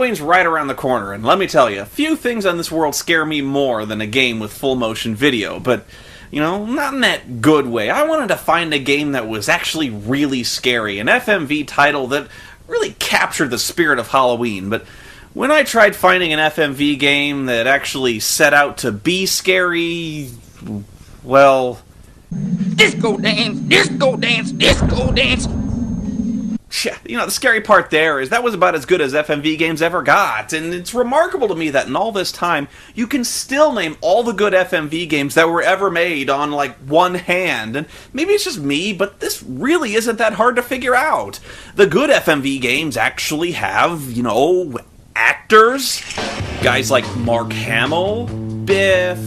Halloween's right around the corner, and let me tell you, few things on this world scare me more than a game with full motion video, but, you know, not in that good way. I wanted to find a game that was actually really scary, an FMV title that really captured the spirit of Halloween, but when I tried finding an FMV game that actually set out to be scary, well... Disco dance, disco dance, disco dance! Yeah, you know, the scary part there is that was about as good as FMV games ever got, and it's remarkable to me that in all this time, you can still name all the good FMV games that were ever made on, like, one hand, and maybe it's just me, but this really isn't that hard to figure out. The good FMV games actually have, you know, actors, guys like Mark Hamill, Biff,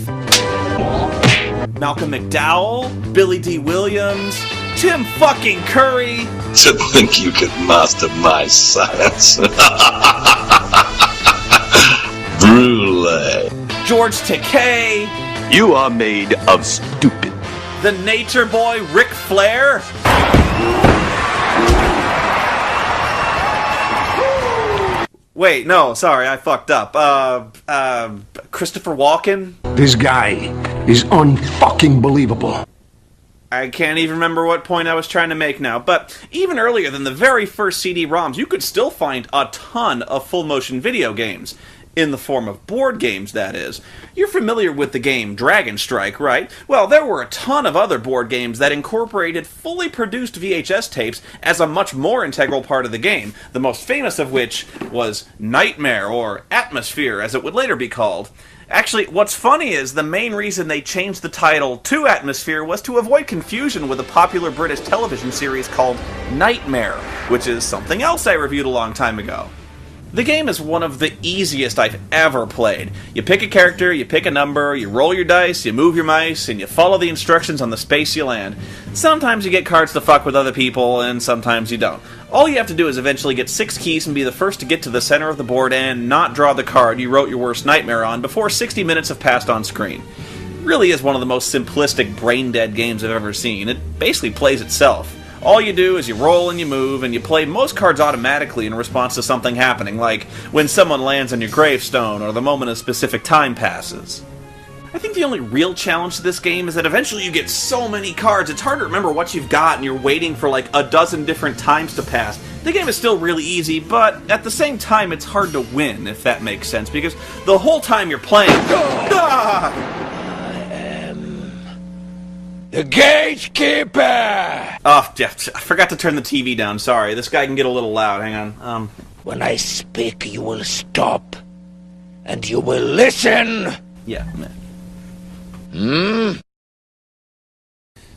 Malcolm McDowell, Billy D. Williams, Tim fucking Curry. To think you could master my science. Brule. George Takei. You are made of stupid. The Nature Boy Ric Flair. Wait, no, sorry, I fucked up. Christopher Walken? This guy is unfucking believable. I can't even remember what point I was trying to make now, but even earlier than the very first CD-ROMs, you could still find a ton of full-motion video games. In the form of board games, that is. You're familiar with the game Dragon Strike, right? Well, there were a ton of other board games that incorporated fully produced VHS tapes as a much more integral part of the game, the most famous of which was Nightmare, or Atmosphere, as it would later be called. Actually, what's funny is the main reason they changed the title to Atmosphere was to avoid confusion with a popular British television series called Nightmare, which is something else I reviewed a long time ago. The game is one of the easiest I've ever played. You pick a character, you pick a number, you roll your dice, you move your mice, and you follow the instructions on the space you land. Sometimes you get cards to fuck with other people, and sometimes you don't. All you have to do is eventually get 6 keys and be the first to get to the center of the board and not draw the card you wrote your worst nightmare on before 60 minutes have passed on screen. It really is one of the most simplistic, brain-dead games I've ever seen. It basically plays itself. All you do is you roll and you move, and you play most cards automatically in response to something happening, like when someone lands on your gravestone or the moment a specific time passes. I think the only real challenge to this game is that eventually you get so many cards, it's hard to remember what you've got, and you're waiting for like a dozen different times to pass. The game is still really easy, but at the same time it's hard to win, if that makes sense, because the whole time you're playing... The gatekeeper! Oh, yeah, I forgot to turn the TV down, sorry. This guy can get a little loud, hang on. When I speak, you will stop. And you will listen! Yeah. Hmm?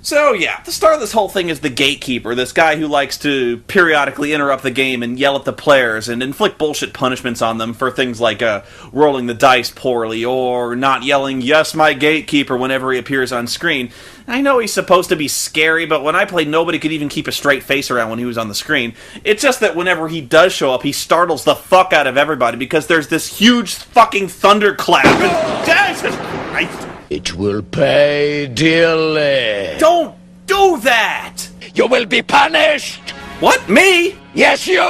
So, yeah, the start of this whole thing is the gatekeeper, this guy who likes to periodically interrupt the game and yell at the players and inflict bullshit punishments on them for things like rolling the dice poorly or not yelling, "Yes, my gatekeeper," whenever he appears on screen. I know he's supposed to be scary, but when I played, nobody could even keep a straight face around when he was on the screen. It's just that whenever he does show up, he startles the fuck out of everybody because there's this huge fucking thunderclap and... Jesus Christ! It will pay dearly. Don't do that! You will be punished! What? Me? Yes, you!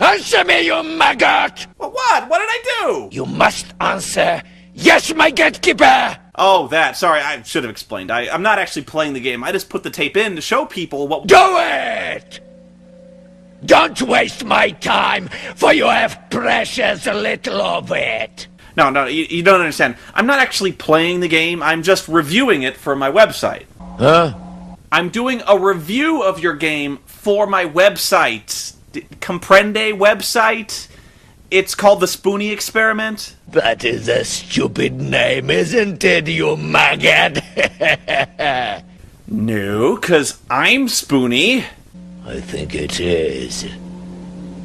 Answer me, you maggot! What? What did I do? You must answer, yes, my gatekeeper! Oh, that. Sorry, I should have explained. I'm not actually playing the game. I just put the tape in to show people what... Do it! Don't waste my time, for you have precious little of it. No, you don't understand. I'm not actually playing the game, I'm just reviewing it for my website. Huh? I'm doing a review of your game for my website. Comprende website? It's called the Spoony Experiment. That is a stupid name, isn't it, you maggot? No, 'cause I'm Spoony. I think it is.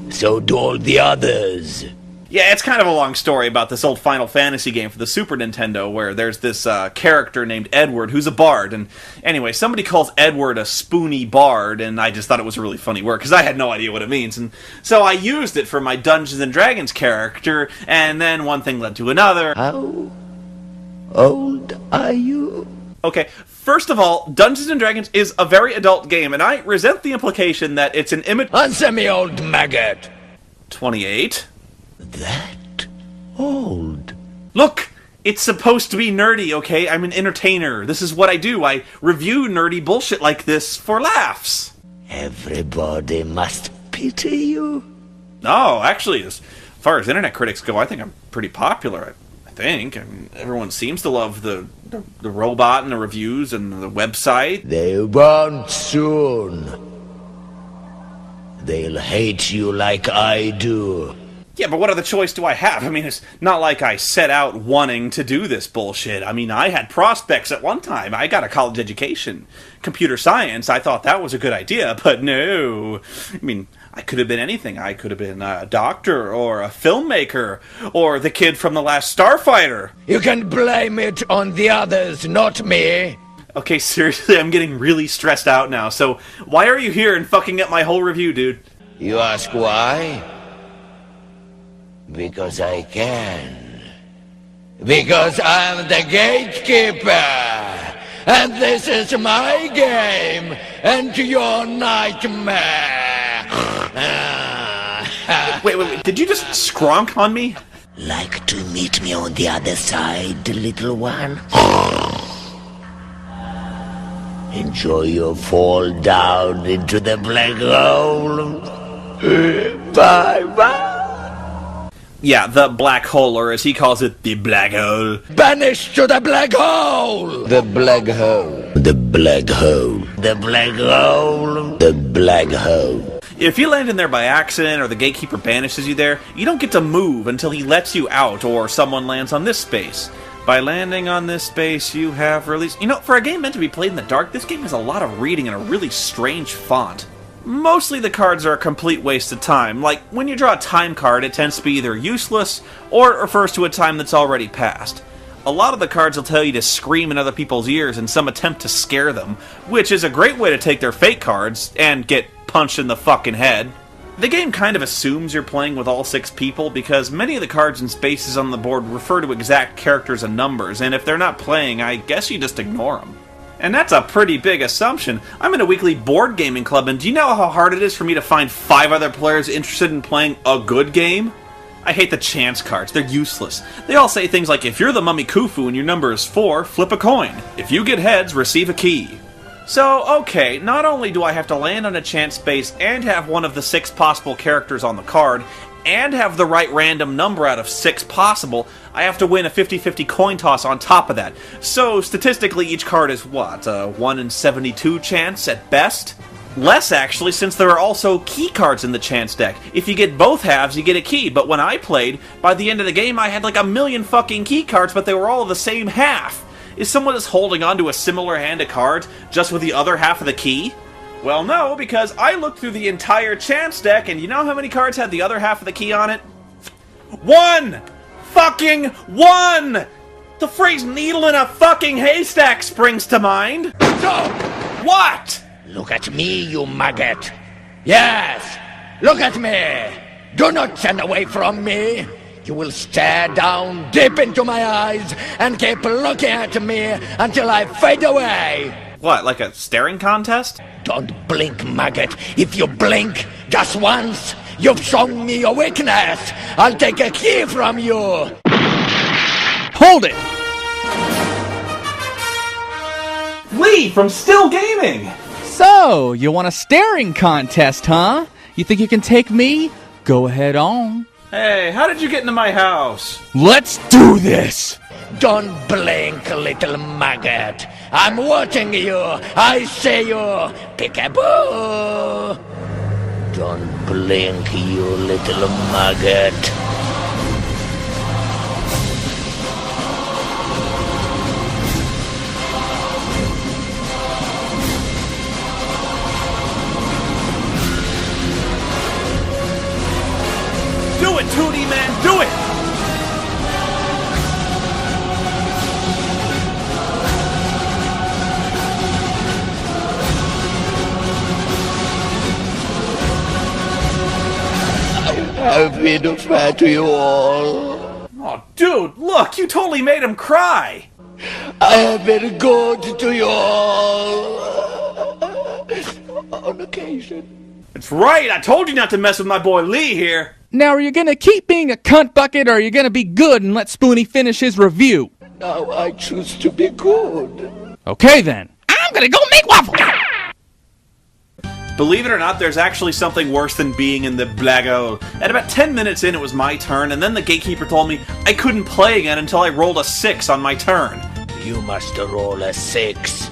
So do all the others. Yeah, it's kind of a long story about this old Final Fantasy game for the Super Nintendo where there's this character named Edward who's a bard, and anyway, somebody calls Edward a spoony bard, and I just thought it was a really funny word because I had no idea what it means, and so I used it for my Dungeons & Dragons character, and then one thing led to another. How old are you? Okay, first of all, Dungeons & Dragons is a very adult game, and I resent the implication that it's an image... Answer me, old maggot! 28. That old? Look! It's supposed to be nerdy, okay? I'm an entertainer. This is what I do. I review nerdy bullshit like this for laughs. Everybody must pity you. No, actually, as far as internet critics go, I think I'm pretty popular. I think. I mean, everyone seems to love the robot and the reviews and the website. They won't soon. They'll hate you like I do. Yeah, but what other choice do I have? I mean, it's not like I set out wanting to do this bullshit. I mean, I had prospects at one time. I got a college education. Computer science, I thought that was a good idea, but no. I mean, I could have been anything. I could have been a doctor, or a filmmaker, or the kid from The Last Starfighter. You can blame it on the others, not me. Okay, seriously, I'm getting really stressed out now, so why are you here and fucking up my whole review, dude? You ask why? Because I can. Because I'm the gatekeeper. And this is my game, and your nightmare. Wait, did you just skronk on me? Like to meet me on the other side, little one? Enjoy your fall down into the black hole. Bye-bye. Yeah, the black hole, or as he calls it, the black hole. Banished to the black hole! The black hole. The black hole. The black hole. The black hole. If you land in there by accident, or the gatekeeper banishes you there, you don't get to move until he lets you out, or someone lands on this space. By landing on this space, you have released... You know, for a game meant to be played in the dark, this game has a lot of reading and a really strange font. Mostly the cards are a complete waste of time. Like, when you draw a time card, it tends to be either useless, or it refers to a time that's already passed. A lot of the cards will tell you to scream in other people's ears in some attempt to scare them, which is a great way to take their fake cards and get punched in the fucking head. The game kind of assumes you're playing with all 6 people, because many of the cards and spaces on the board refer to exact characters and numbers, and if they're not playing, I guess you just ignore them. And that's a pretty big assumption. I'm in a weekly board gaming club, and do you know how hard it is for me to find 5 other players interested in playing a good game? I hate the chance cards. They're useless. They all say things like, if you're the Mummy Khufu and your number is 4, flip a coin. If you get heads, receive a key. So, okay, not only do I have to land on a chance space and have one of the 6 possible characters on the card, and have the right random number out of 6 possible, I have to win a 50-50 coin toss on top of that. So, statistically, each card is, what, a 1 in 72 chance at best? Less, actually, since there are also key cards in the chance deck. If you get both halves, you get a key, but when I played, by the end of the game, I had like a million fucking key cards, but they were all the same half. Is someone just holding on to a similar hand of cards, just with the other half of the key? Well, no, because I looked through the entire chance deck, and you know how many cards had the other half of the key on it? 1! Fucking 1! The phrase needle in a fucking haystack springs to mind. Stop! What? Look at me, you maggot. Yes, look at me. Do not turn away from me. You will stare down deep into my eyes and keep looking at me until I fade away. What, like a staring contest? Don't blink, maggot. If you blink just once, you've shown me your weakness. I'll take a key from you. Hold it! Lee from Still Gaming! So, you want a staring contest, huh? You think you can take me? Go ahead on. Hey, how did you get into my house? Let's do this! Don't blink, little maggot. I'm watching you. I see you. Peekaboo. Don't blink, you little maggot. Do it, Tootie Man, do it! I've been fair to you all. Oh, dude, look, you totally made him cry! I have been good to you all. On occasion. That's right, I told you not to mess with my boy Lee here! Now, are you gonna keep being a cunt bucket, or are you gonna be good and let Spoony finish his review? Now I choose to be good. Okay, then. I'm gonna go make waffles! Believe it or not, there's actually something worse than being in the blago. At about 10 minutes in, it was my turn, and then the gatekeeper told me I couldn't play again until I rolled a 6 on my turn. You must roll a 6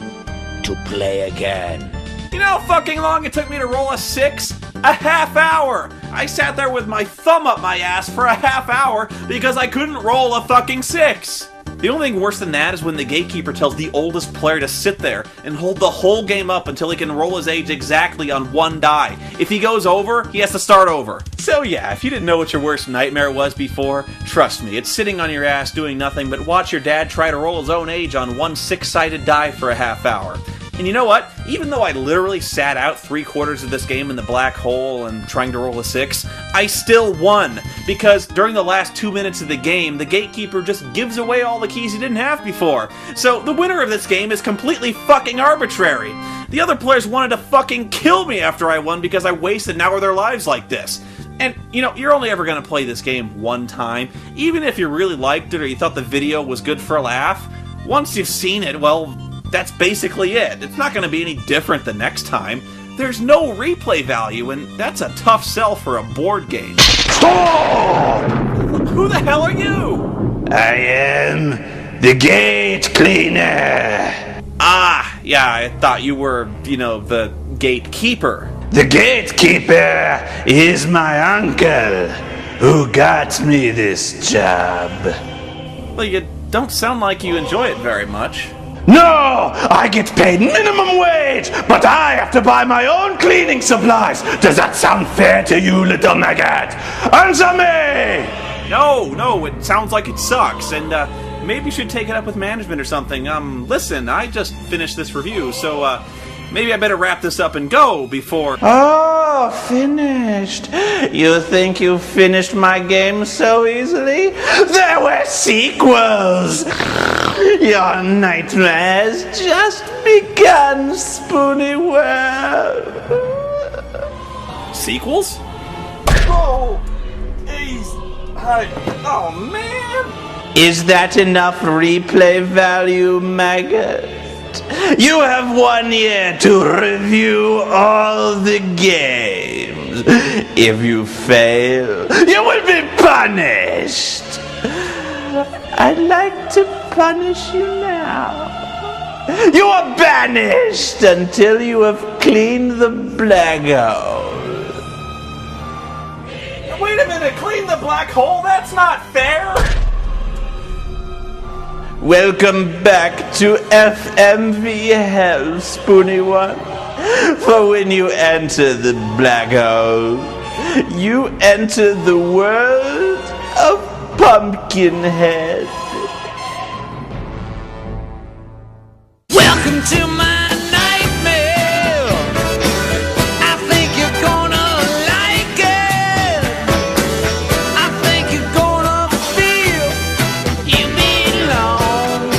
to play again. You know how fucking long it took me to roll a 6? A half hour! I sat there with my thumb up my ass for a half hour because I couldn't roll a fucking 6! The only thing worse than that is when the gatekeeper tells the oldest player to sit there and hold the whole game up until he can roll his age exactly on one die. If he goes over, he has to start over. So yeah, if you didn't know what your worst nightmare was before, trust me, it's sitting on your ass doing nothing but watch your dad try to roll his own age on one 6-sided die for a half hour. And you know what? Even though I literally sat out 3/4 of this game in the black hole and trying to roll a 6, I still won! Because during the last 2 minutes of the game, the gatekeeper just gives away all the keys he didn't have before. So the winner of this game is completely fucking arbitrary. The other players wanted to fucking kill me after I won because I wasted an hour of their lives like this. And, you know, you're only ever going to play this game one time. Even if you really liked it or you thought the video was good for a laugh, once you've seen it, well, that's basically it. It's not going to be any different the next time. There's no replay value, and that's a tough sell for a board game. Stop! Who the hell are you? I am the gate cleaner. Ah, yeah, I thought you were, you know, the gatekeeper. The gatekeeper is my uncle who got me this job. Well, you don't sound like you enjoy it very much. No! I get paid minimum wage, but I have to buy my own cleaning supplies. Does that sound fair to you, little maggot? Answer me! No, it sounds like it sucks, and maybe you should take it up with management or something. Listen, I just finished this review, so maybe I better wrap this up and go before... Oh, finished. You think you finished my game so easily? There were sequels! Your nightmare has just begun, Spoony World. Sequels? Oh, jeez. Oh, man. Is that enough replay value, maggot? You have 1 year to review all the games. If you fail, you will be punished. I'd like to punish you now. You are banished until you have cleaned the black hole. Wait a minute, clean the black hole? That's not fair! Welcome back to FMV Hell, Spoony One. For when you enter the black hole, you enter the world of Pumpkinhead. Welcome to my nightmare. I think you're gonna like it. I think you're gonna feel you belong.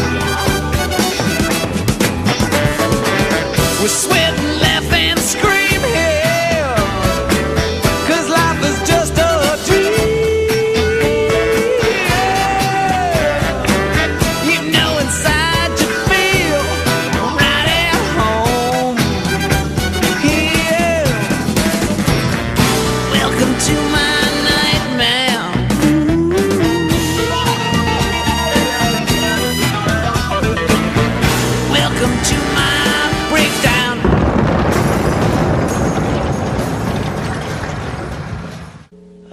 We're sweating, laugh and scream here, 'cause life is just a dream. You know inside you feel right at home. Yeah. Welcome to my nightmare. Welcome to my breakdown.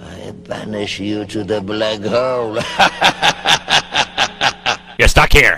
I banish you to the black hole. You're stuck here.